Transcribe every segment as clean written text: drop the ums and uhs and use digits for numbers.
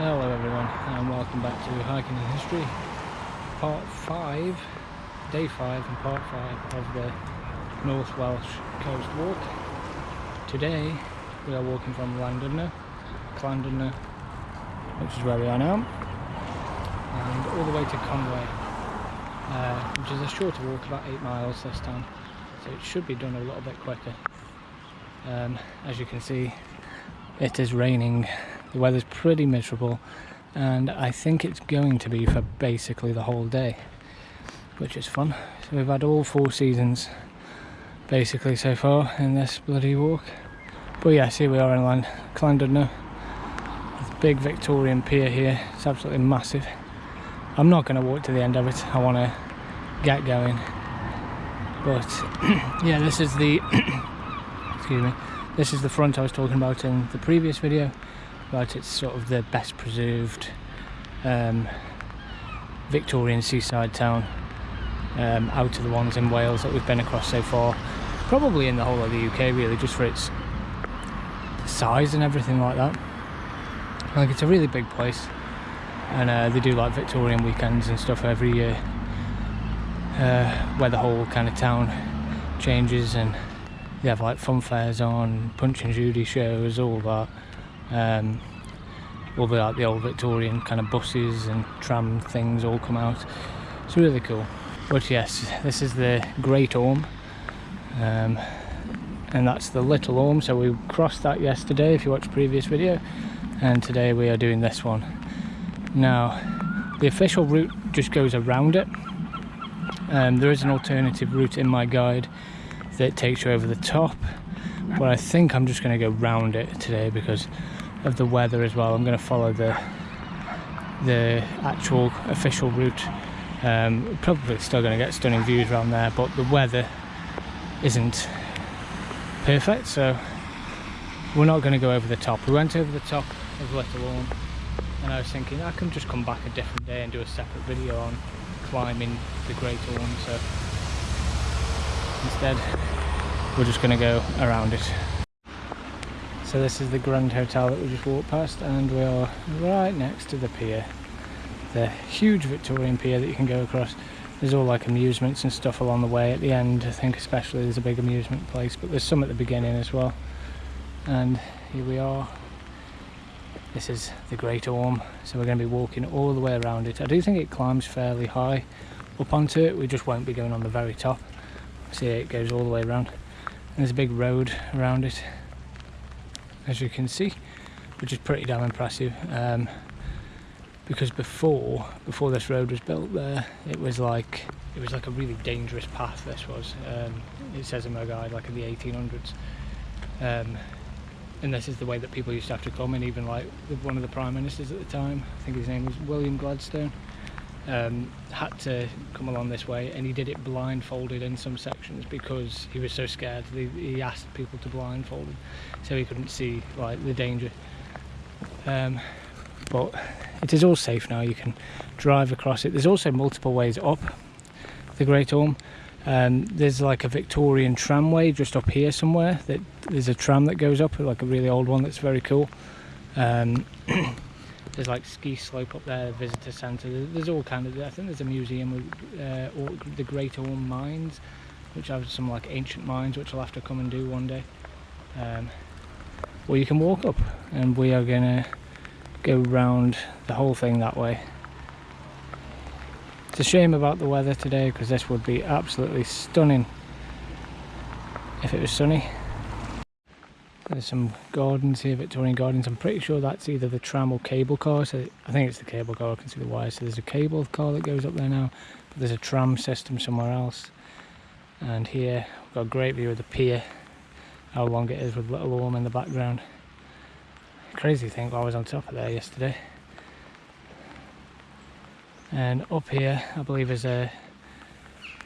Hello everyone, and welcome back to Hiking in History, part 5, day 5 and part 5 of the North Welsh Coast walk. Today we are walking from Llandudno, which is where we are now, and all the way to Conway, which is a shorter walk, about 8 miles this time, so it should be done a little bit quicker. As you can see, it is raining. The weather's pretty miserable, and I think it's going to be for basically the whole day, which is fun. So we've had all 4 seasons basically so far in this bloody walk. But yes, here we are in Llandudno. There's a big Victorian pier here. It's absolutely massive. I'm not going to walk to the end of it. I want to get going. But yeah, this is the excuse me. This is the front I was talking about in the previous video. But it's sort of the best preserved Victorian seaside town out of the ones in Wales that we've been across so far. Probably in the whole of the UK really, just for its size and everything like that. Like, it's a really big place, and they do like Victorian weekends and stuff every year, where the whole kind of town changes, and they have like fun fairs on, Punch and Judy shows, all that. Will be like the old Victorian kind of buses and tram things all come out. It's really cool. But yes, this is the Great Orme, and that's the Little Orme. So we crossed that yesterday if you watched the previous video, and today we are doing this one. Now the official route just goes around it. There is an alternative route in my guide that takes you over the top, but I think I'm just going to go round it today because of the weather as well. I'm going to follow the actual official route. Probably still going to get stunning views around there, but the weather isn't perfect, so we're not going to go over the top. We went over the top of Little Orme, and I was thinking I can just come back a different day and do a separate video on climbing the Great Orme, so instead we're just going to go around it. So this is the Grand Hotel that we just walked past, and we are right next to the pier, the huge Victorian pier that you can go across. There's all like amusements and stuff along the way at the end. I think especially there's a big amusement place, but there's some at the beginning as well. And here we are. This is the Great Orme, so we're going to be walking all the way around it. I do think it climbs fairly high up onto it. We just won't be going on the very top. See, it goes all the way around. And there's a big road around it, as you can see, which is pretty damn impressive. Because before this road was built there, it was like a really dangerous path. This was, it says in my guide, like in the 1800s. And this is the way that people used to have to come, and even like one of the prime ministers at the time, I think his name was William Gladstone, had to come along this way, and he did it blindfolded in some sections because he was so scared. He asked people to blindfold him so he couldn't see like the danger. But it is all safe now. You can drive across it. There's also multiple ways up the Great Orme. There's like a Victorian tramway just up here somewhere. There's a tram that goes up, like a really old one that's very cool. There's like ski slope up there, visitor centre. There's all kind of. I think there's a museum with the Great Orme mines, which have some like ancient mines, which I'll have to come and do one day. Or you can walk up, and we are gonna go round the whole thing that way. It's a shame about the weather today, because this would be absolutely stunning if it was sunny. There's some gardens here, Victorian gardens. I'm pretty sure that's either the tram or cable car. So I think it's the cable car. I can see the wires. So there's a cable car that goes up there now, but there's a tram system somewhere else. And here we've got a great view of the pier, how long it is with Little Orme in the background. Crazy thing, I was on top of there yesterday. And up here I believe is a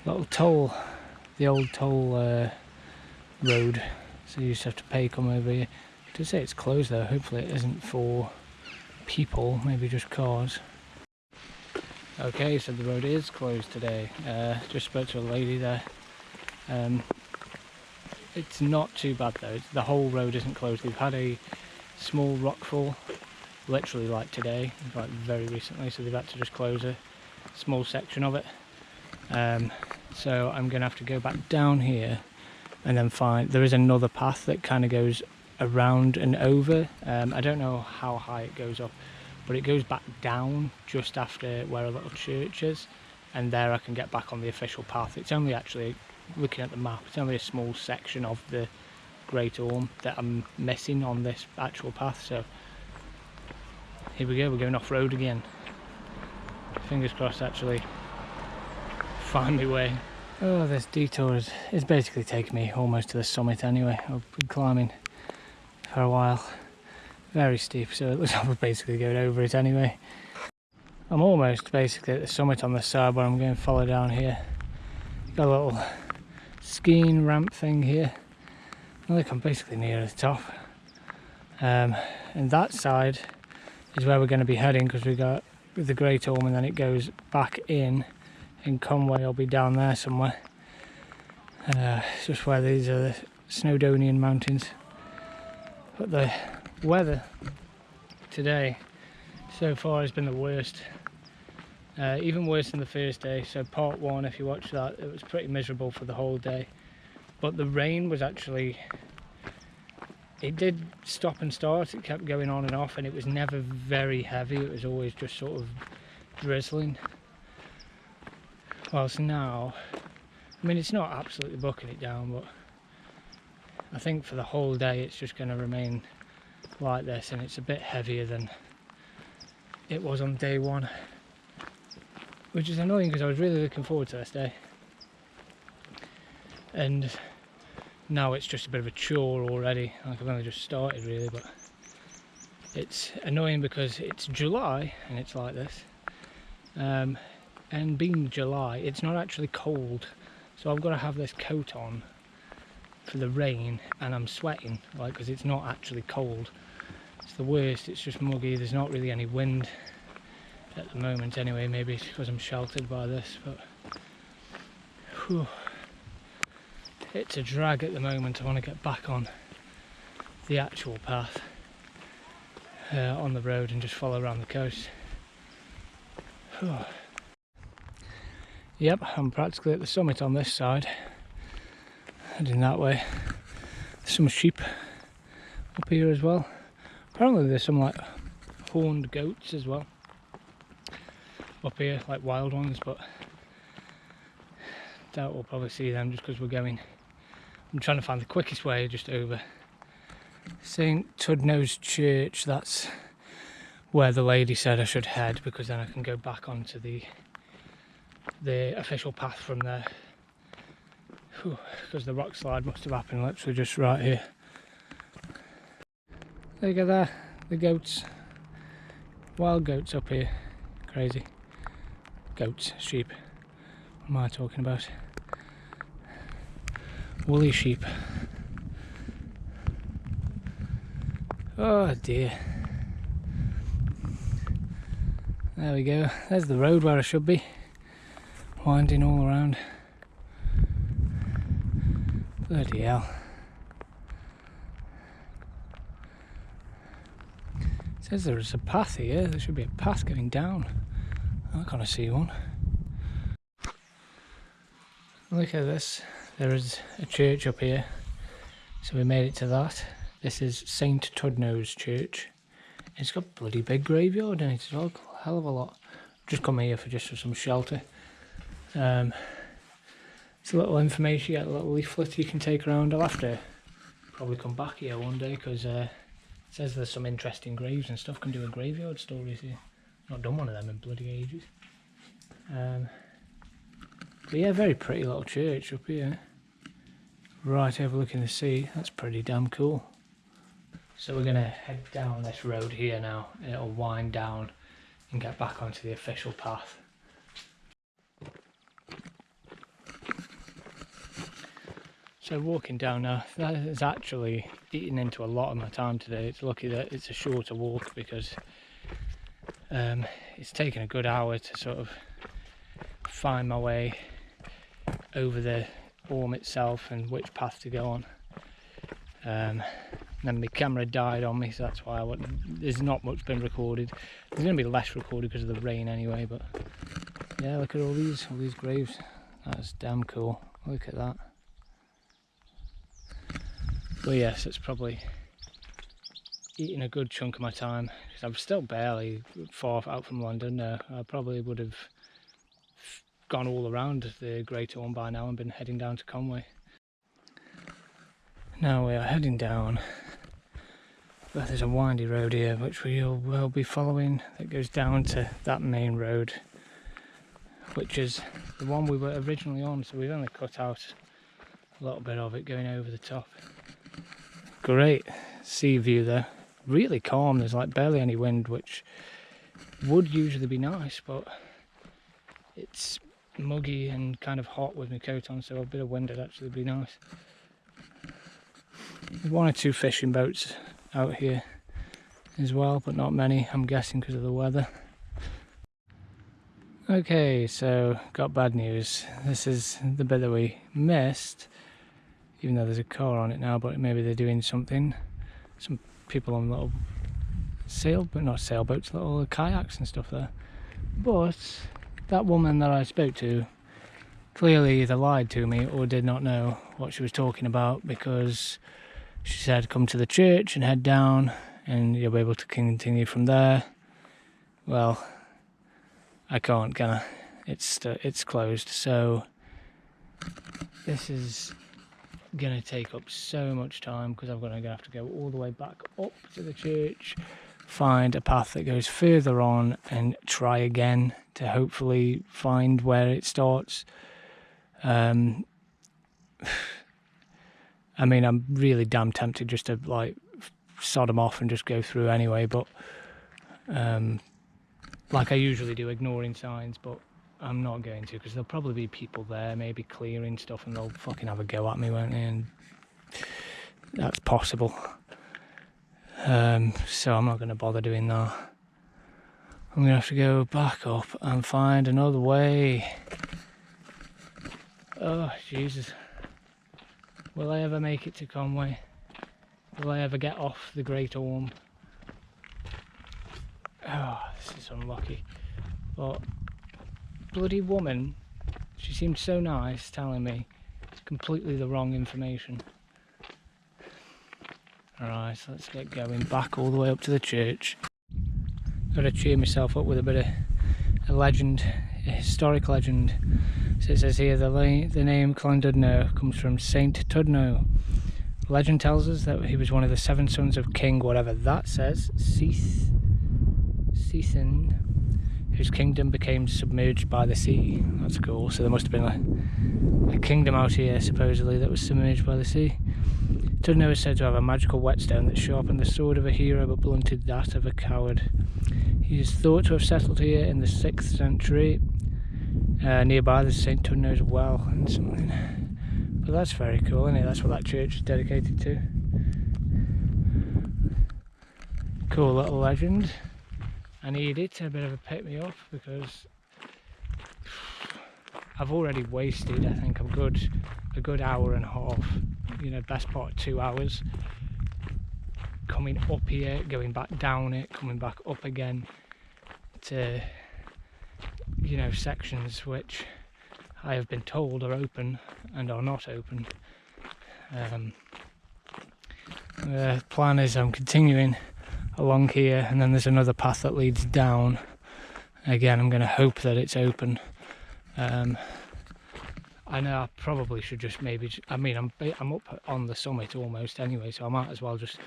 little toll, the old toll road, so you used to have to pay come over here. It does say it's closed though. Hopefully it isn't for people, maybe just cars. Okay, so the road is closed today. Just spoke to a lady there. It's not too bad though. The whole road isn't closed. We've had a small rockfall literally like today, like very recently, so they've had to just close a small section of it. So I'm gonna have to go back down here and then find, there is another path that kind of goes around and over. I don't know how high it goes up, but it goes back down just after where a little church is, and there I can get back on the official path. It's only, actually, looking at the map, it's only a small section of the Great Orme that I'm missing on this actual path. So here we go, we're going off-road again. Fingers crossed actually find my way. Oh, this detour is basically taking me almost to the summit anyway. I've been climbing for a while. Very steep, so it looks like we're basically going over it anyway. I'm almost basically at the summit on this side, but I'm going to follow down here. Got a little skiing ramp thing here. I think I'm basically near the top. And that side is where we're going to be heading, because we got the Great Orme and then it goes back in Conway. I'll be down there somewhere. It's just where these are the Snowdonian mountains. But the weather today so far has been the worst. Even worse than the first day. So part one, if you watch that, it was pretty miserable for the whole day. But the rain was actually, it did stop and start, it kept going on and off, and it was never very heavy, it was always just sort of drizzling. Whilst now, I mean, it's not absolutely bucking it down, but I think for the whole day it's just going to remain like this, and it's a bit heavier than it was on day one, which is annoying because I was really looking forward to this day. And now it's just a bit of a chore already. Like, I've only just started really, but it's annoying because it's July and it's like this. And being July, it's not actually cold, so I've got to have this coat on for the rain, and I'm sweating, like, because it's not actually cold. It's the worst. It's just muggy. There's not really any wind at the moment anyway. Maybe it's because I'm sheltered by this, but whew, it's a drag at the moment. I want to get back on the actual path on the road and just follow around the coast. Whew. Yep, I'm practically at the summit on this side, heading that way. There's some sheep up here as well. Apparently there's some like horned goats as well up here, like wild ones, but doubt we'll probably see them just because we're going. I'm trying to find the quickest way just over St. Tudno's church. That's where the lady said I should head, because then I can go back onto the official path from there. Because the rock slide must have happened literally just right here. There you go, there, the goats. Wild goats up here. Crazy. Goats, sheep. What am I talking about? Woolly sheep. Oh dear. There we go. There's the road where I should be. Winding all around. Bloody hell. It says there is a path here. There should be a path going down. I can't see one. Look at this. There is a church up here. So we made it to that. This is St. Tudno's church. It's got a bloody big graveyard in it as well. A hell of a lot. Just come here for some shelter. It's a little information, you get a little leaflet you can take around. I'll have to probably come back here one day, because it says there's some interesting graves and stuff. Can do a graveyard stories here. Not done one of them in bloody ages. But yeah, very pretty little church up here. Right overlooking the sea. That's pretty damn cool. So we're going to head down this road here now. It'll wind down and get back onto the official path. So walking down now, that is actually eating into a lot of my time today. It's lucky that it's a shorter walk, because it's taken a good hour to sort of find my way over the Orme itself and which path to go on. then my camera died on me, so that's why there's not much been recorded. There's going to be less recorded because of the rain anyway, but yeah, look at all these graves. That's damn cool. Look at that. But yes, it's probably eating a good chunk of my time, because I'm still barely far out from Llandudno. I probably would have gone all around the Great Orme by now and been heading down to Conway. Now we are heading down, but there's a windy road here which we'll be following that goes down to that main road, which is the one we were originally on, so we've only cut out a little bit of it going over the top. Great sea view there, really calm, there's like barely any wind, which would usually be nice, but it's muggy and kind of hot with my coat on, so a bit of wind would actually be nice. There's one or two fishing boats out here as well, but not many, I'm guessing because of the weather. Okay, so got bad news. This is the bit that we missed, even though there's a car on it now, but maybe they're doing something. Some people on little sailboats, little kayaks and stuff there. But that woman that I spoke to clearly either lied to me or did not know what she was talking about, because she said come to the church and head down and you'll be able to continue from there. Well, I can't, can I? It's closed, so this is gonna take up so much time, because I'm gonna have to go all the way back up to the church, find a path that goes further on and try again to hopefully find where it starts. I mean, I'm really damn tempted just to like sod them off and just go through anyway, but like I usually do, ignoring signs, but I'm not going to, because there'll probably be people there maybe clearing stuff and they'll fucking have a go at me, won't they? And that's possible. So I'm not going to bother doing that. I'm going to have to go back up and find another way. Oh, Jesus. Will I ever make it to Conway? Will I ever get off the Great Orme? Oh, this is unlucky. But bloody woman, she seemed so nice, telling me completely the wrong information. Alright, so let's get going back all the way up to the church. Got to cheer myself up with a bit of a legend, a historic legend. So it says here the name Llandudno comes from Saint Tudno. Legend tells us that he was one of the 7 sons of King, whatever that says, Sethin, whose kingdom became submerged by the sea. That's cool. So there must have been a kingdom out here supposedly that was submerged by the sea. Tudno is said to have a magical whetstone that sharpened the sword of a hero but blunted that of a coward. He is thought to have settled here in the 6th century. Nearby there's St. Tudno's well and something. But that's very cool, isn't it? That's what that church is dedicated to. Cool little legend. I need it, a bit of a pick me up, because I've already wasted, I think, a good hour and a half, you know, best part of 2 hours coming up here, going back down it, coming back up again to, you know, sections which I have been told are open and are not open. The plan is I'm continuing along here, and then there's another path that leads down. Again, I'm going to hope that it's open. I know I probably should just I mean, I'm up on the summit almost anyway, so I might as well just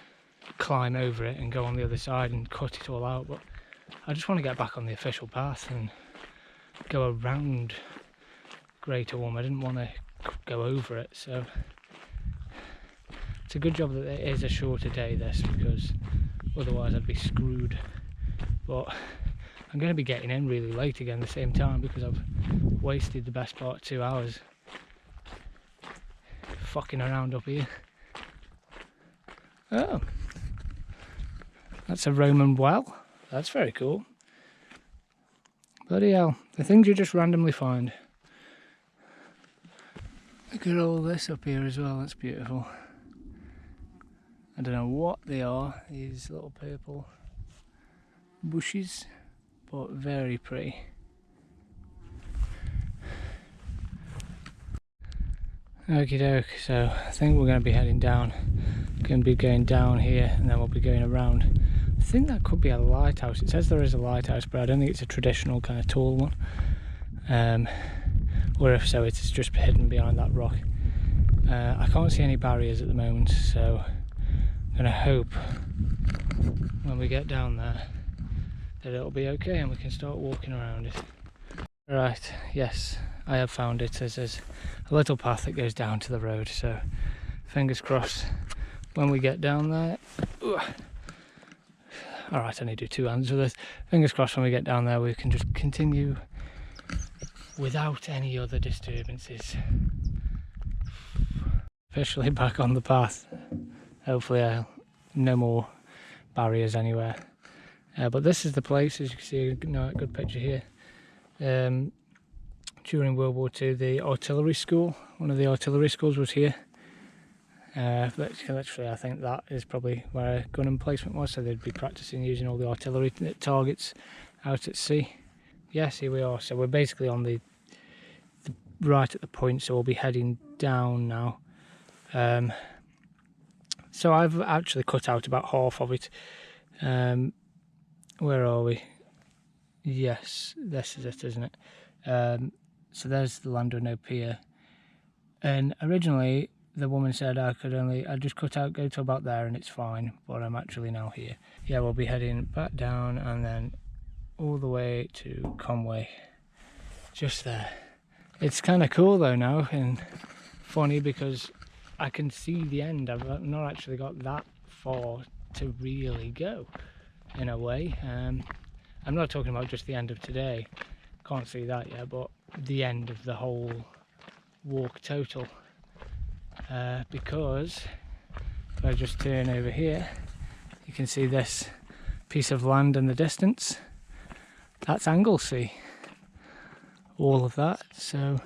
climb over it and go on the other side and cut it all out, but I just want to get back on the official path and go around Great Orme. I didn't want to go over it, so it's a good job that it is a shorter day, this, because otherwise I'd be screwed. But I'm going to be getting in really late again at the same time, because I've wasted the best part of 2 hours fucking around up here. Oh, that's a Roman well. That's very cool. Bloody hell, the things you just randomly find. Look at all this up here as well, that's beautiful. I don't know what they are, these little purple bushes, but very pretty. Okie doke, so I think we're going to be heading down. Going to be going down here and then we'll be going around. I think that could be a lighthouse. It says there is a lighthouse, but I don't think it's a traditional kind of tall one. Or if so, it's just hidden behind that rock. I can't see any barriers at the moment, so I'm going to hope when we get down there that it'll be okay and we can start walking around it. Right, yes, I have found it. There's a little path that goes down to the road, so fingers crossed when we get down there. Alright, I need to do two hands with this. Fingers crossed when we get down there we can just continue without any other disturbances. Officially back on the path. Hopefully no more barriers anywhere. But this is the place, as you can see, a good picture here. During World War II, the artillery school, one of the artillery schools was here. Literally, I think that is probably where a gun emplacement was, so they'd be practicing using all the artillery targets out at sea. Yes, here we are. So we're basically on the right at the point, so we'll be heading down now. So I've actually cut out about half of it. Where are we? Yes, this is it, isn't it? So there's the Llandudno pier, and originally the woman said I'd just cut out, go to about there and it's fine, but I'm actually now here. Yeah, we'll be heading back down and then all the way to Conway, just there. It's kind of cool though now, and funny because I can see the end. I've not actually got that far to really go, in a way. I'm not talking about just the end of today, can't see that yet, but the end of the whole walk total. Because if I just turn over here, you can see this piece of land in the distance. That's Anglesey, all of that. So,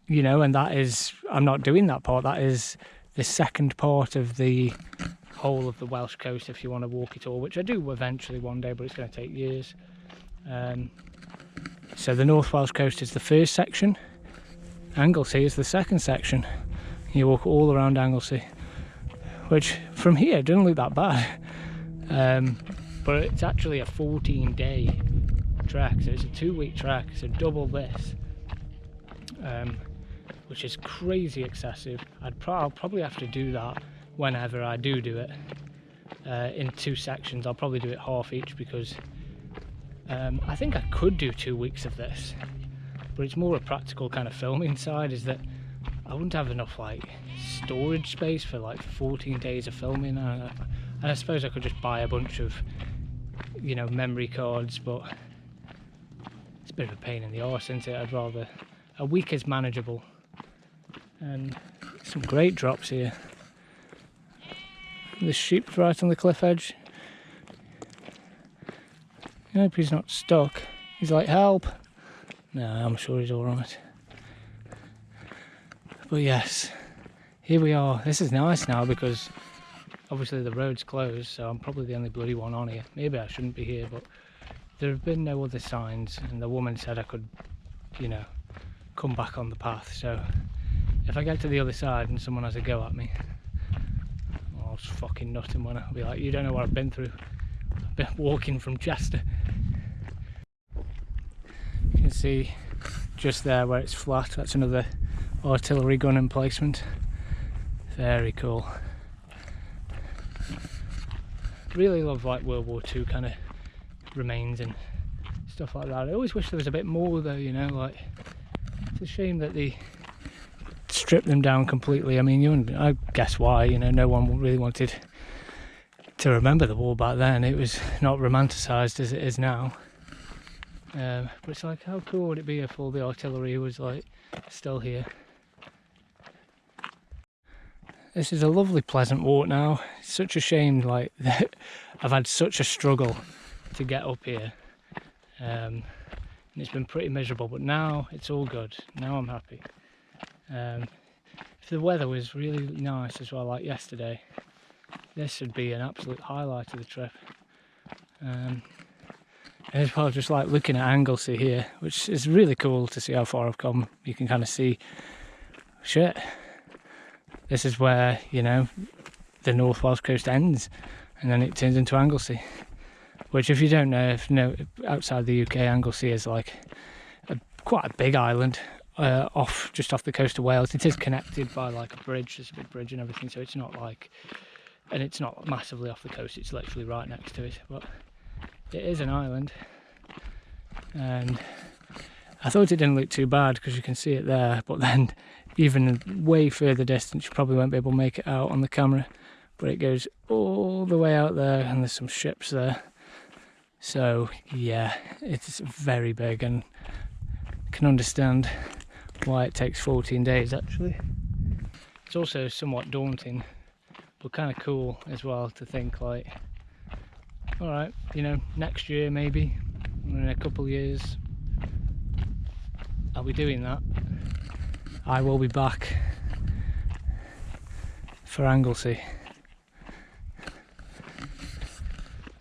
you know, and that is, I'm not doing that part, that is the second part of the whole of the Welsh coast if you want to walk it all, which I do eventually one day, but it's going to take years. So the North Welsh Coast is the first section, Anglesey is the second section. You walk all around Anglesey, which from here doesn't look that bad, but it's actually a 14-day trek, so it's a 2-week trek, so double this, which is crazy excessive. I'll probably have to do that whenever I do it, in 2 sections. I'll probably do it half each, because I think I could do 2 weeks of this, but it's more a practical kind of filming side, is that I wouldn't have enough like storage space for like 14 days of filming, and I suppose I could just buy a bunch of, you know, memory cards, but it's a bit of a pain in the arse, isn't it? I'd rather, a week is manageable. And some great drops here. The sheep right on the cliff edge. I hope he's not stuck. He's like, help. No, I'm sure he's alright. But yes, here we are. This is nice now because obviously the road's closed, so I'm probably the only bloody one on here. Maybe I shouldn't be here, but there have been no other signs, and the woman said I could, you know, come back on the path. So if I get to the other side and someone has a go at me, I'll just fucking nut him when I'll be like, you don't know what I've been through. I've been walking from Chester. You can see just there where it's flat, that's another artillery gun emplacement. Very cool. Really love like World War II kind of remains and stuff like that. I always wish there was a bit more though, you know, like it's a shame that they stripped them down completely. I mean, I guess why, you know, no one really wanted to remember the war back then. It was not romanticised as it is now. But it's like, how cool would it be if all the artillery was like still here? This is a lovely pleasant walk now. It's such a shame like that I've had such a struggle to get up here, and it's been pretty miserable, but now it's all good. Now I'm happy. If the weather was really nice as well, like yesterday, this would be an absolute highlight of the trip. And as well, just like looking at Anglesey here, which is really cool to see how far I've come. You can kind of see, shit, this is where, you know, the North Welsh Coast ends, and then it turns into Anglesey. Which, if you don't know, outside the UK, Anglesey is like quite a big island just off the coast of Wales. It is connected by like a bridge, there's a big bridge and everything, so it's not like, and it's not massively off the coast, it's literally right next to it, but it is an island. And I thought it didn't look too bad because you can see it there, but then even way further distance you probably won't be able to make it out on the camera, but it goes all the way out there and there's some ships there. So yeah, it's very big, and can understand why it takes 14 days actually. It's also somewhat daunting, but kind of cool as well to think like, alright, you know, next year maybe, or in a couple of years, I'll be doing that. I will be back for Anglesey.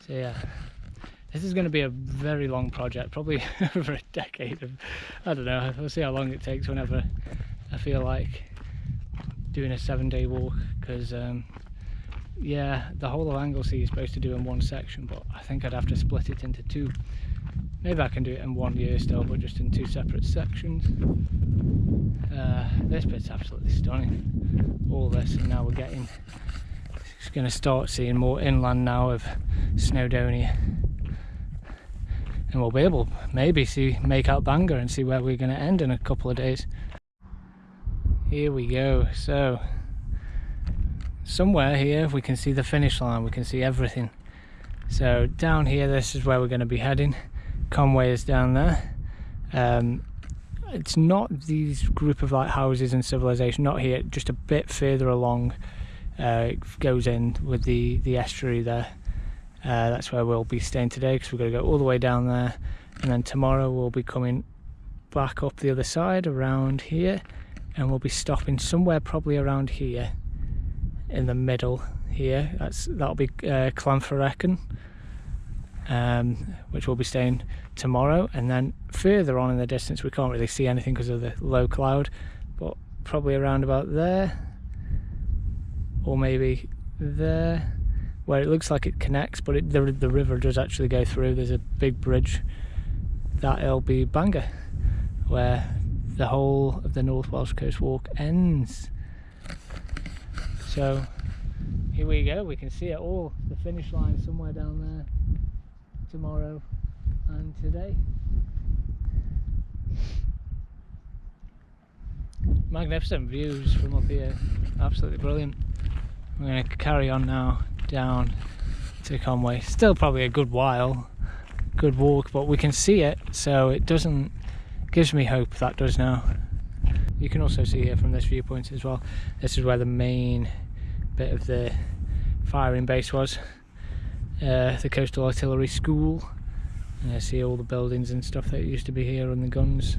So yeah. This is going to be a very long project, probably over a decade of, I don't know, we'll see how long it takes whenever I feel like doing a 7-day walk, because yeah, the whole of Anglesey is supposed to do in one section, but I think I'd have to split it into two. Maybe I can do it in 1 year still, but just in 2 separate sections. This bit's absolutely stunning, all this, and now we're getting, just going to start seeing more inland now of Snowdonia. And we'll be able maybe make out Bangor and see where we're going to end in a couple of days. Here we go. So somewhere here we can see the finish line, we can see everything. So down here, this is where we're going to be heading. Conway is down there. It's not these group of like houses and civilization, not here, just a bit further along. It goes in with the estuary there. That's where we'll be staying today, because we're going to go all the way down there, and then tomorrow we'll be coming back up the other side around here, and we'll be stopping somewhere probably around here in the middle here. That'll be Confronting, which we'll be staying tomorrow, and then further on in the distance we can't really see anything because of the low cloud, but probably around about there, or maybe there, where it looks like it connects, but the river does actually go through. There's a big bridge. That'll be Bangor, where the whole of the North Welsh Coast walk ends. So here we go, we can see it all, the finish line somewhere down there tomorrow and today. Magnificent views from up here, absolutely brilliant. We're going to carry on now down to Conway. Still probably a good while, good walk, but we can see it, so it gives me hope, that does now. You can also see here from this viewpoint as well, this is where the main bit of the firing base was, the Coastal Artillery School. And I see all the buildings and stuff that used to be here, and the guns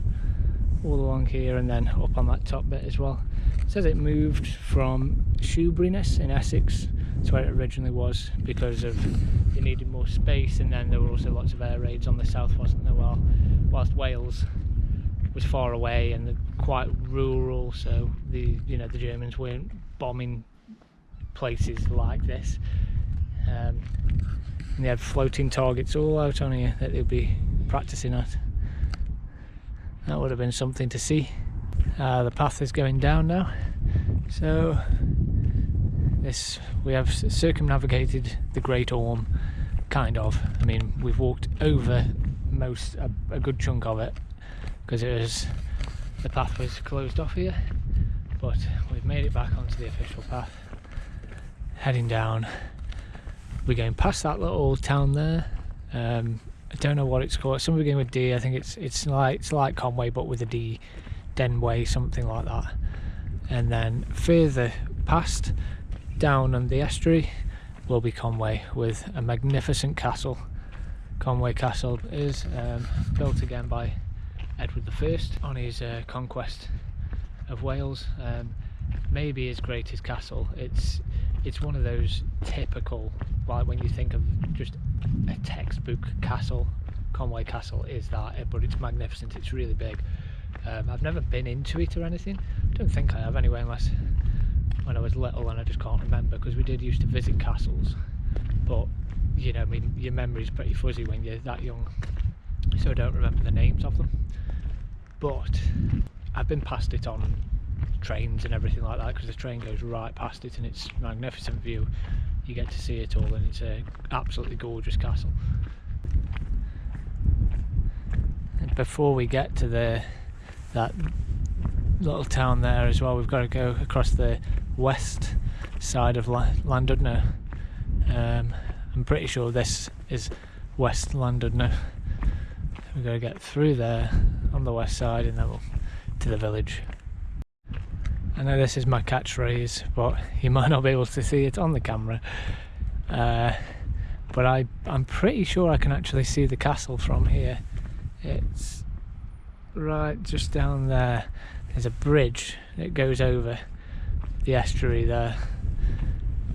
all along here, and then up on that top bit as well. It says it moved from Shoeburyness in Essex to where it originally was, because of they needed more space, and then there were also lots of air raids on the south, wasn't there, whilst Wales was far away and quite rural, so the Germans weren't bombing places like this, and they had floating targets all out on here that they'd be practicing at. That would have been something to see. The path is going down now, so we have circumnavigated the Great Orme, kind of. I mean, we've walked over a good chunk of it, because the path was closed off here, but we've made it back onto the official path. Heading down, we're going past that little town there. I don't know what it's called. Some begin with D. I think it's like Conway, but with a D, Denway, something like that. And then further past, down on the estuary, will be Conway, with a magnificent castle. Conway Castle is built again by Edward I on his conquest of Wales. Maybe his greatest castle. It's it's one of those typical, like when you think of just a textbook castle, Conway Castle is that, but it's magnificent, it's really big. I've never been into it or anything. I don't think I have anyway, unless when I was little and I just can't remember, because we did used to visit castles, but you know, I mean, your memory's pretty fuzzy when you're that young, so I don't remember the names of them. But I've been past it on trains and everything like that, because the train goes right past it and it's a magnificent view. You get to see it all, and it's a absolutely gorgeous castle. And before we get to that little town there as well, we've got to go across the west side of Llandudno. I'm pretty sure this is West Llandudno. We've got to get through there on the west side and then we'll to the village. I know this is my catchphrase, but you might not be able to see it on the camera. But I'm pretty sure I can actually see the castle from here. It's right just down there. There's a bridge that goes over the estuary there,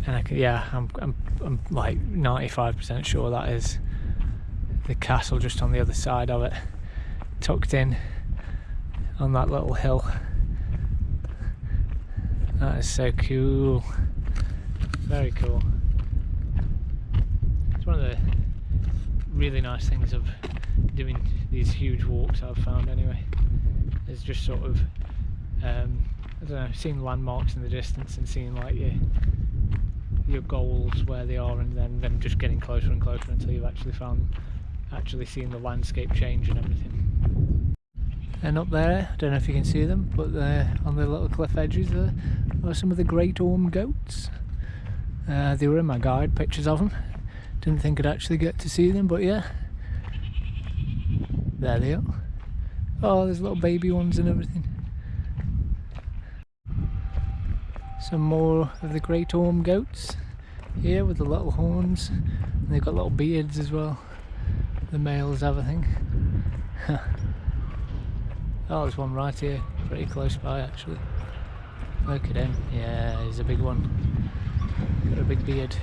and I'm like 95% sure that is the castle just on the other side of it, tucked in on that little hill. That is so cool, very cool. It's one of the really nice things of doing these huge walks I've found anyway. It's just sort of I don't know, seeing landmarks in the distance and seeing like your goals where they are, and then them just getting closer and closer until you've actually seen the landscape change and everything. And up there, I don't know if you can see them, but on the little cliff edges there are some of the Great Orme goats. They were in my guide, pictures of them. Didn't think I'd actually get to see them, but yeah, there they are. Oh, there's little baby ones and everything. Some more of the Great Orme goats here with the little horns, and they've got little beards as well, the males have, I think. Oh, there's one right here, pretty close by actually. Look at him, yeah, he's a big one, got a big beard.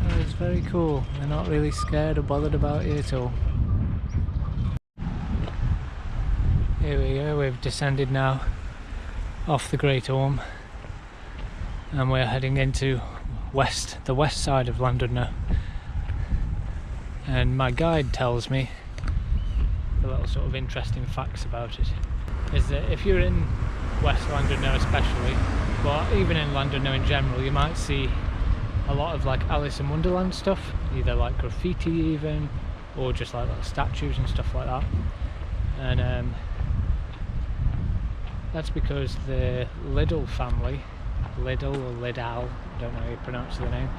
Oh, it's very cool, they're not really scared or bothered about it at all. Here we go, we've descended now off the Great Orme and we're heading into the west side of Llandudno. And my guide tells me the little sort of interesting facts about it is that if you're in West Llandudno especially, but even in Llandudno in general, you might see a lot of like Alice in Wonderland stuff, either like graffiti even, or just like little statues and stuff like that. And that's because the Liddell family, Liddell or Liddell, I don't know how you pronounce the name,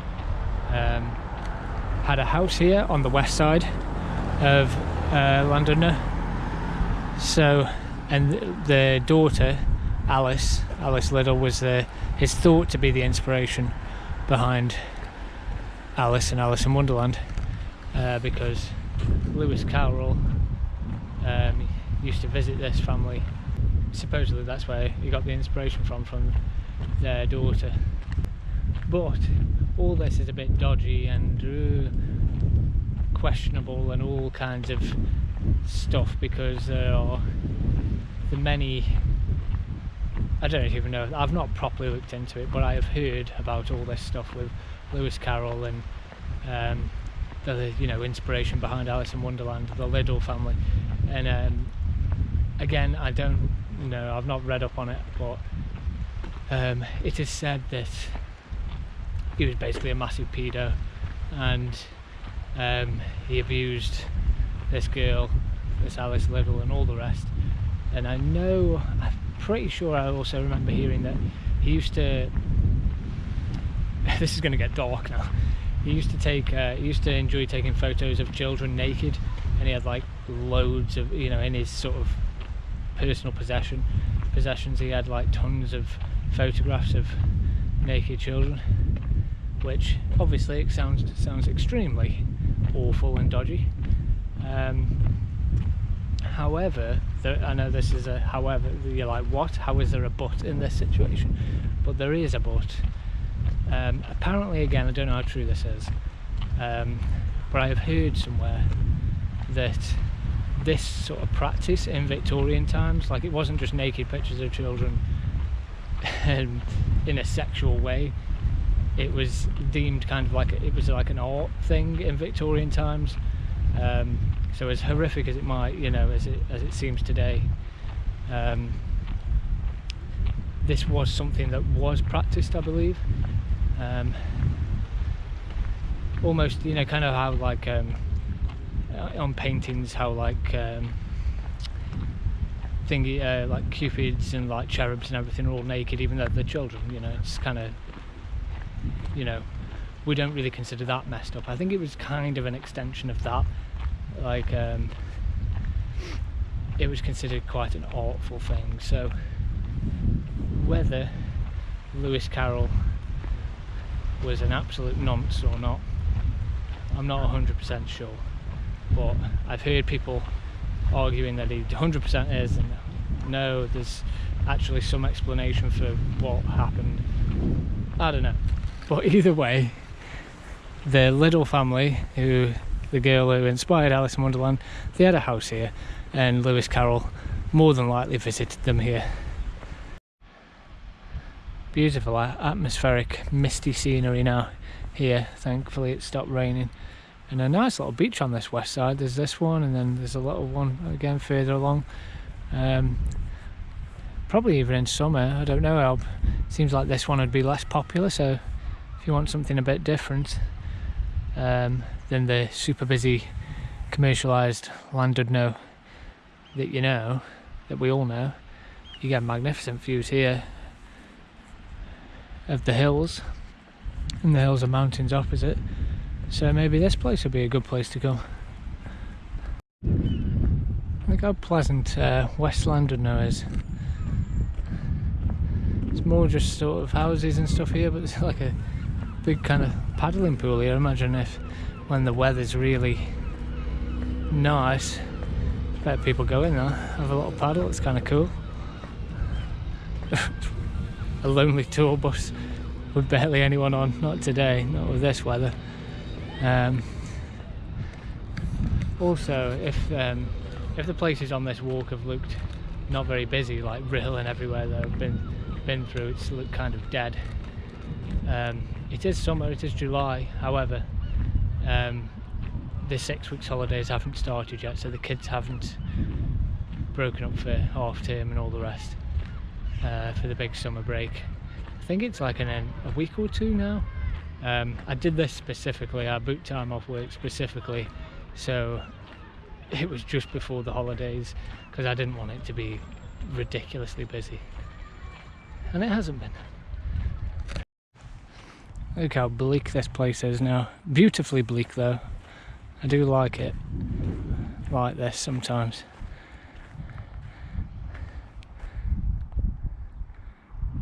had a house here on the west side of Llandudno. So, and the daughter, Alice Liddell, was is thought to be the inspiration behind Alice and Alice in Wonderland, because Lewis Carroll used to visit this family. Supposedly that's where he got the inspiration from their daughter. But all this is a bit dodgy and questionable and all kinds of stuff, because there are the many, I don't even know, I've not properly looked into it, but I have heard about all this stuff with Lewis Carroll and the inspiration behind Alice in Wonderland, the Liddell family. And again, I don't know, I've not read up on it, but it is said that he was basically a massive pedo, and he abused this girl, this Alice Liddell, and all the rest. And I'm pretty sure I also remember hearing that he used to this is going to get dark now. He used to enjoy taking photos of children naked, and he had like loads of, in his sort of personal possessions, he had like tons of photographs of naked children, which obviously it sounds extremely awful and dodgy. However, I know this is a however, you're like, what? How is there a but in this situation? But there is a but. Apparently, again, I don't know how true this is, but I have heard somewhere that this sort of practice in Victorian times, like, it wasn't just naked pictures of children in a sexual way. It was deemed kind of like it was like an art thing in Victorian times. So as horrific as it might, you know, as it seems today, this was something that was practiced, I believe. Almost, you know, kind of how like on paintings, how like like cupids and like cherubs and everything are all naked, even though they're children. You know, it's kind of, you know, we don't really consider that messed up. I think it was kind of an extension of that. Like, it was considered quite an artful thing. So whether Lewis Carroll was an absolute nonce or not, I'm not 100% sure, but I've heard people arguing that he 100% is, and no, there's actually some explanation for what happened. I don't know, but either way, the Liddell family, the girl who inspired Alice in Wonderland, they had a house here, and Lewis Carroll more than likely visited them here. Beautiful atmospheric misty scenery now here. Thankfully it stopped raining, and a nice little beach on this west side. There's this one, and then there's a little one again further along. Probably even in summer, I don't know, seems like this one would be less popular, so if you want something a bit different than the super busy commercialised Llandudno that we all know, you get magnificent views here of the hills, and the hills are mountains opposite, so maybe this place would be a good place to go. Look how pleasant West Llandudno is. It's more just sort of houses and stuff here, but there's like a big kind of paddling pool here. Imagine if when the weather's really nice, bet people go in there, have a little paddle. It's kind of cool. A lonely tour bus with barely anyone on. Not today, not with this weather. Also, if the places on this walk have looked not very busy, like Rill and everywhere that I've been through, it's looked kind of dead. It is summer, it is July, however, the 6 weeks holidays haven't started yet, so the kids haven't broken up for half term and all the rest. For the big summer break. I think it's like a week or two now. I did this specifically, I booked time off work specifically, so it was just before the holidays, because I didn't want it to be ridiculously busy, and it hasn't been. Look how bleak this place is now. Beautifully bleak though. I do like it like this sometimes.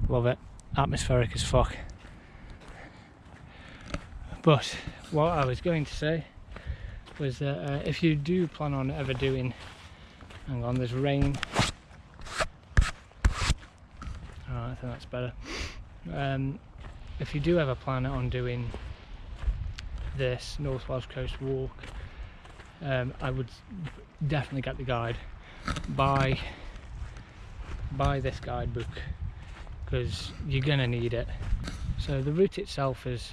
Love it. Atmospheric as fuck. But what I was going to say was that if you do plan on ever doing, hang on, there's rain. Alright, I think that's better. If you do ever plan on doing this North Welsh Coast walk, I would definitely get the guide. Buy this guidebook, because you're gonna need it. So the route itself is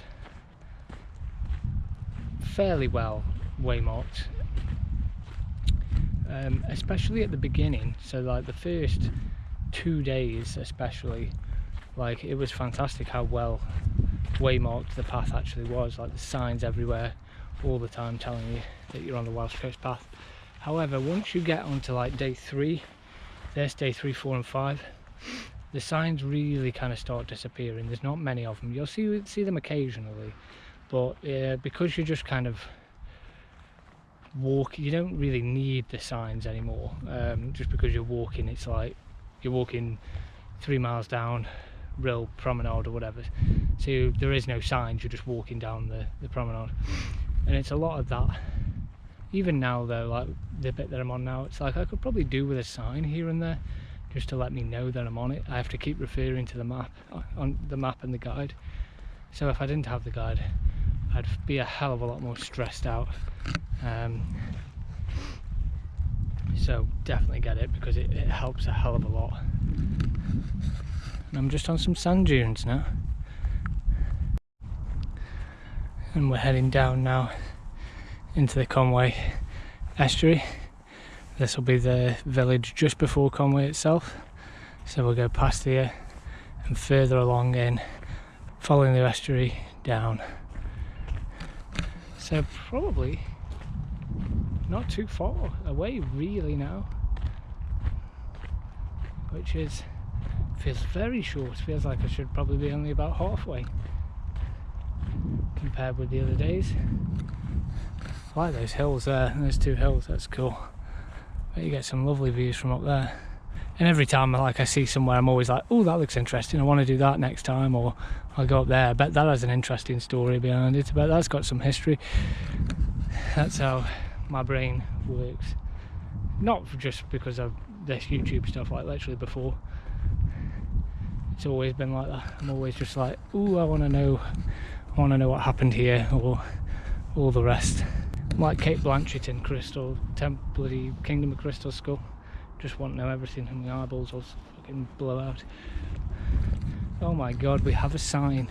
fairly well waymarked, especially at the beginning. So like the first 2 days especially, like, it was fantastic how well waymarked the path actually was. Like, the signs everywhere all the time telling you that you're on the Welsh Coast path. However, once you get onto like day 3, there's day 3, 4 and 5, the signs really kind of start disappearing. There's not many of them. You'll see them occasionally, but because you're just kind of walking, you don't really need the signs anymore. Just because you're walking, it's like you're walking 3 miles down Rill Promenade or whatever, so there is no signs, you're just walking down the promenade, and it's a lot of that Even now though, like the bit that I'm on now, it's like I could probably do with a sign here and there just to let me know that I'm on it. I have to keep referring to the map, on the map and the guide. So if I didn't have the guide, I'd be a hell of a lot more stressed out. So definitely get it, because it helps a hell of a lot. And I'm just on some sand dunes now. And we're heading down now into the Conway Estuary. This will be the village just before Conway itself. So we'll go past here and further along in, following the estuary down. So probably not too far away really now, which feels very short. Feels like I should probably be only about halfway compared with the other days. I like those hills there, those two hills, that's cool. But you get some lovely views from up there. And every time I see somewhere, I'm always like, oh, that looks interesting, I want to do that next time, or I'll go up there. I bet that has an interesting story behind it. I bet that's got some history. That's how my brain works. Not just because of this YouTube stuff, like literally before. It's always been like that. I'm always just like, ooh, I want to know what happened here, or all the rest. Like Kate Blanchett in Crystal, bloody Kingdom of Crystal Skull. Just want to know everything, and my eyeballs will fucking blow out. Oh my god, we have a sign.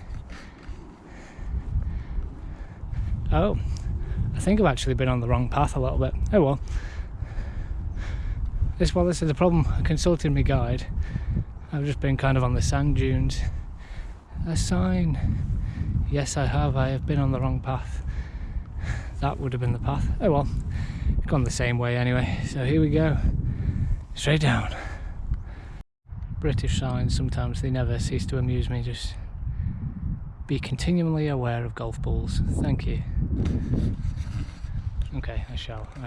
Oh, I think I've actually been on the wrong path a little bit. Oh well. This is the problem. I consulted my guide. I've just been kind of on the sand dunes. A sign. Yes, I have been on the wrong path. That would have been the path. Oh well, gone the same way anyway. So here we go, straight down. British signs, sometimes they never cease to amuse me. Just be continually aware of golf balls. Thank you. Okay, I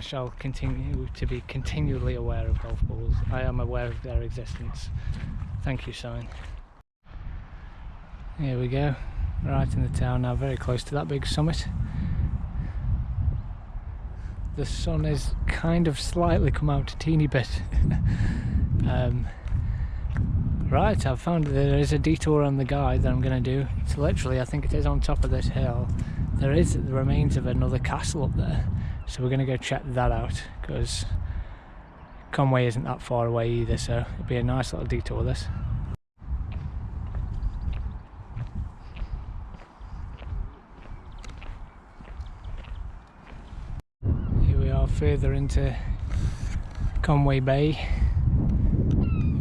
shall continue to be continually aware of golf balls. I am aware of their existence. Thank you, sign. Here we go, right in the town now, very close to that big summit. The sun is kind of slightly come out a teeny bit. Right, I've found that there is a detour on the guide that I'm going to do. It's literally, I think it is on top of this hill. There is the remains of another castle up there. So we're going to go check that out, because Conway isn't that far away either, so it'll be a nice little detour this. Further into Conway Bay,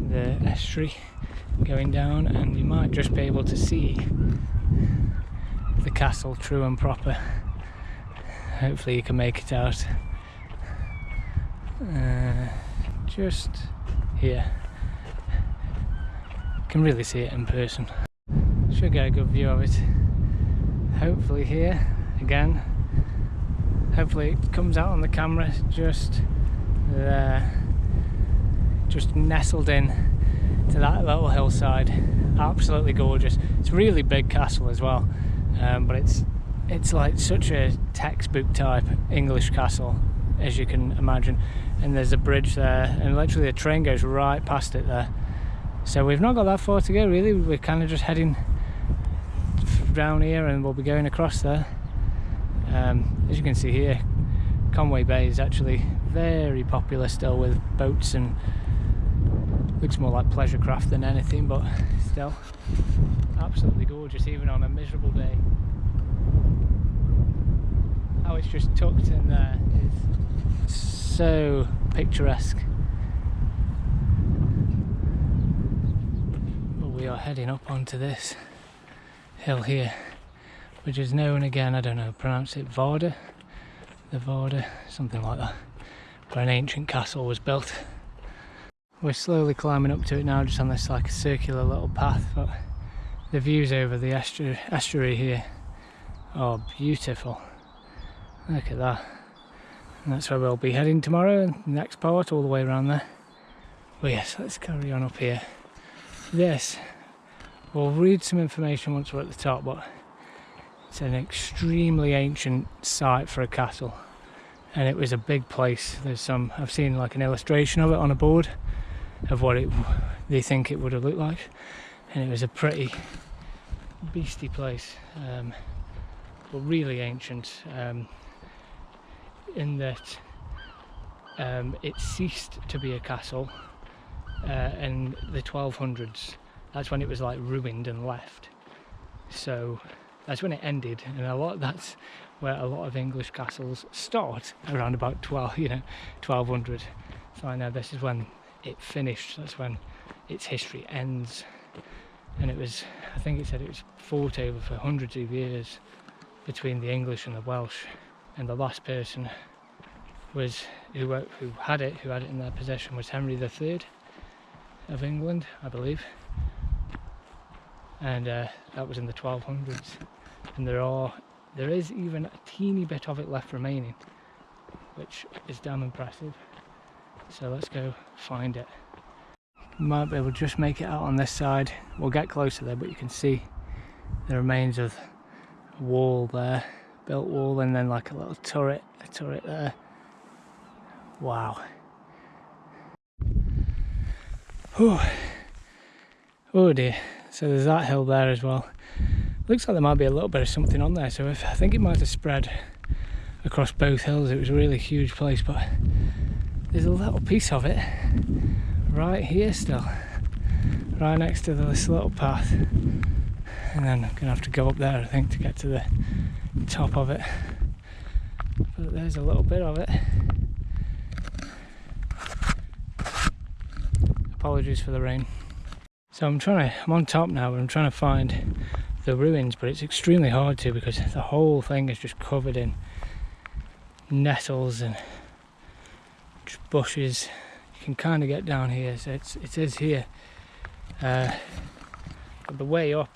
the estuary going down, and you might just be able to see the castle true and proper. Hopefully you can make it out. Just here. You can really see it in person. Should get a good view of it. Hopefully here again. Hopefully it comes out on the camera just there, just nestled in to that little hillside. Absolutely gorgeous. It's a really big castle as well, but it's like such a textbook type English castle, as you can imagine. And there's a bridge there, and literally the train goes right past it there. So we've not got that far to go really. We're kind of just heading down here, and we'll be going across there. As you can see here, Conway Bay is actually very popular still, with boats, and looks more like pleasure craft than anything, but still absolutely gorgeous even on a miserable day. How it's just tucked in there is so picturesque. But we are heading up onto this hill here, which is known, again, I don't know, pronounce it Varda, the Varda, something like that, where an ancient castle was built. We're slowly climbing up to it now, just on this like circular little path, but the views over the estuary here are beautiful. Look at that. And that's where we'll be heading tomorrow, and the next part all the way around there. But yes, let's carry on up here. This, we'll read some information once we're at the top, but it's an extremely ancient site for a castle. and it was a big place. I've seen like an illustration of it on a board of what they think it would have looked like, and it was a pretty beastly place, but really ancient, in that it ceased to be a castle in the 1200s. That's when it was like ruined and left. So that's when it ended, and that's where a lot of English castles start, around about 1200. So I know this is when it finished. That's when its history ends. And I think it said it was fought over for hundreds of years between the English and the Welsh, and the last person who had it in their possession was Henry III of England, I believe, and that was in the 1200s. And there is even a teeny bit of it left remaining, which is damn impressive. So let's go find it. Might be able to just make it out on this side. We'll get closer there, but you can see the remains of a wall there, built wall, and then like a little turret there. Wow. Oh dear. So there's that hill there as well. Looks like there might be a little bit of something on there, so I think it might have spread across both hills. It was a really huge place, but there's a little piece of it right here still, right next to this little path, and then I'm gonna have to go up there, I think, to get to the top of it. But there's a little bit of it. Apologies for the rain. So I'm on top now, and I'm trying to find the ruins, but it's extremely hard to, because the whole thing is just covered in nettles and just bushes. You can kind of get down here, so it is here. But the way up,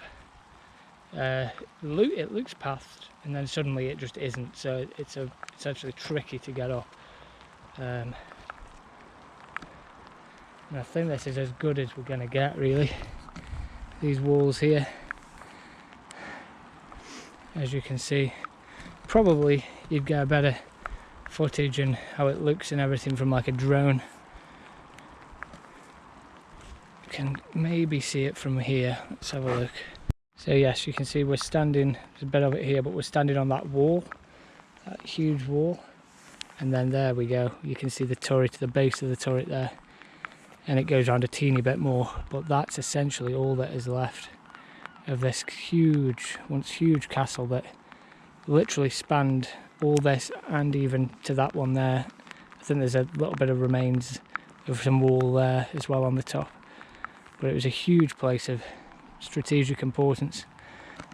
it looks pathed, and then suddenly it just isn't. So it's actually tricky to get up. And I think this is as good as we're going to get, really. These walls here, as you can see, probably you'd get a better footage and how it looks and everything from like a drone. You can maybe see it from here. Let's have a look. So yes, you can see we're standing, there's a bit of it here, but we're standing on that wall, that huge wall, and then there we go. You can see the turret, the base of the turret there, and it goes around a teeny bit more, but that's essentially all that is left of this once huge castle that literally spanned all this, and even to that one there. I think there's a little bit of remains of some wall there as well on the top, but it was a huge place of strategic importance.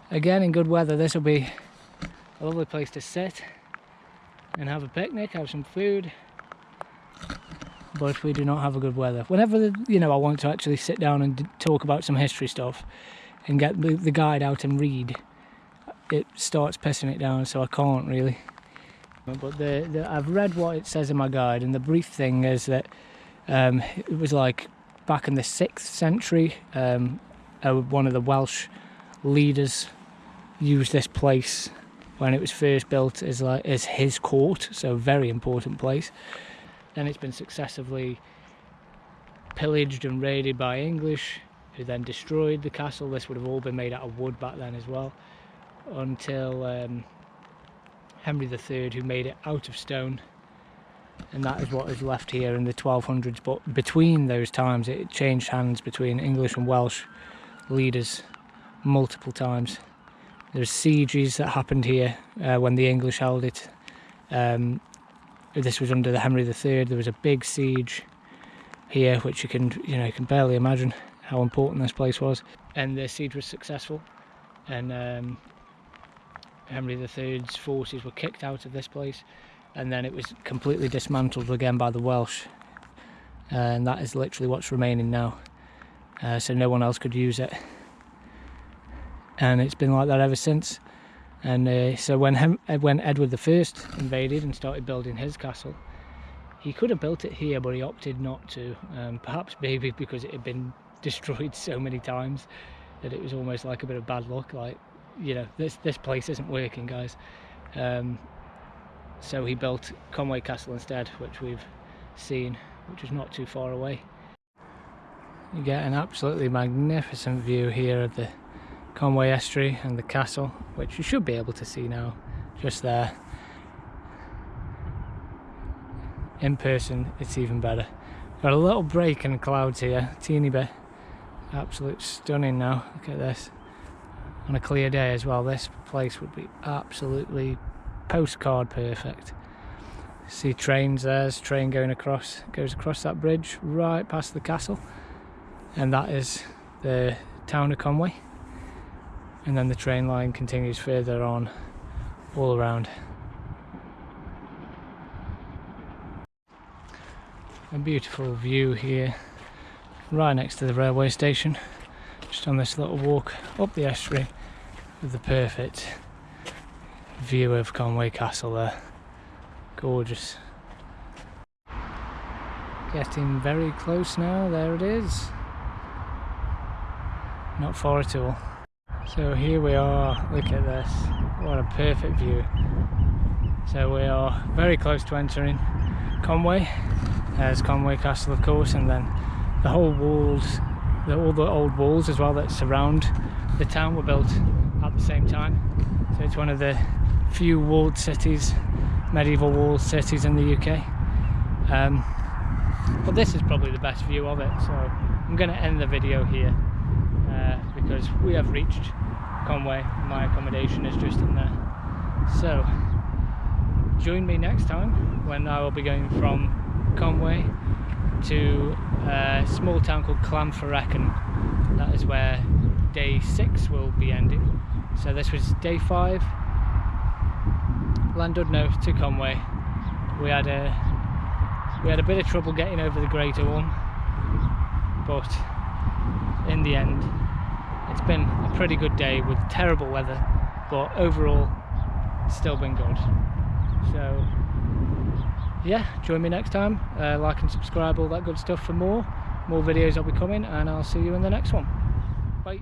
Again, in good weather, this will be a lovely place to sit and have a picnic, have some food. But we do not have a good weather. Whenever I want to actually sit down and talk about some history stuff and get the guide out and read, it starts pissing it down, so I can't really. But I've read what it says in my guide, and the brief thing is that it was like back in the 6th century, one of the Welsh leaders used this place when it was first built as his court, so a very important place. Then it's been successively pillaged and raided by English, who then destroyed the castle. This would have all been made out of wood back then as well, until Henry III, who made it out of stone, and that is what is left here in the 1200s. But between those times it changed hands between English and Welsh leaders multiple times. There's sieges that happened here when the English held it. This was under the Henry III. There was a big siege here, which you can barely imagine how important this place was. And the siege was successful, and Henry III's forces were kicked out of this place, and then it was completely dismantled again by the Welsh. And that is literally what's remaining now. So no one else could use it. And it's been like that ever since. And so when Edward I invaded and started building his castle, he could have built it here, but he opted not to. Perhaps maybe because it had been destroyed so many times that it was almost like a bit of bad luck. Like, this place isn't working, guys. so he built Conway Castle instead, which we've seen, which is not too far away. You get an absolutely magnificent view here of the Conway Estuary and the castle, which you should be able to see now, just there. In person it's even better. Got a little break in the clouds here, teeny bit. Absolute stunning now. Look at this. On a clear day as well, this place would be absolutely postcard perfect. See trains, there's a train going across, goes across that bridge right past the castle, and that is the town of Conway, and then the train line continues further on all around. A beautiful view here right next to the railway station, just on this little walk up the estuary with the perfect view of Conway Castle there. Gorgeous. Getting very close now, there it is. Not far at all. So here we are, look at this, what a perfect view. So we are very close to entering Conway. There's Conway Castle of course, and then the whole walls, all the old walls as well that surround the town were built at the same time. So it's one of the few walled cities, medieval walled cities in the UK. But this is probably the best view of it, so I'm going to end the video here because we have reached Conway. My accommodation is just in there. So join me next time when I will be going from Conway to a small town called Confronting. That is where day 6 will be ending. So this was day 5, Llandudno to Conway. We had a bit of trouble getting over the Great Orme, but in the end it's been a pretty good day with terrible weather, but overall it's still been good. So yeah, join me next time, like and subscribe, all that good stuff for more videos will be coming, and I'll see you in the next one. Bye.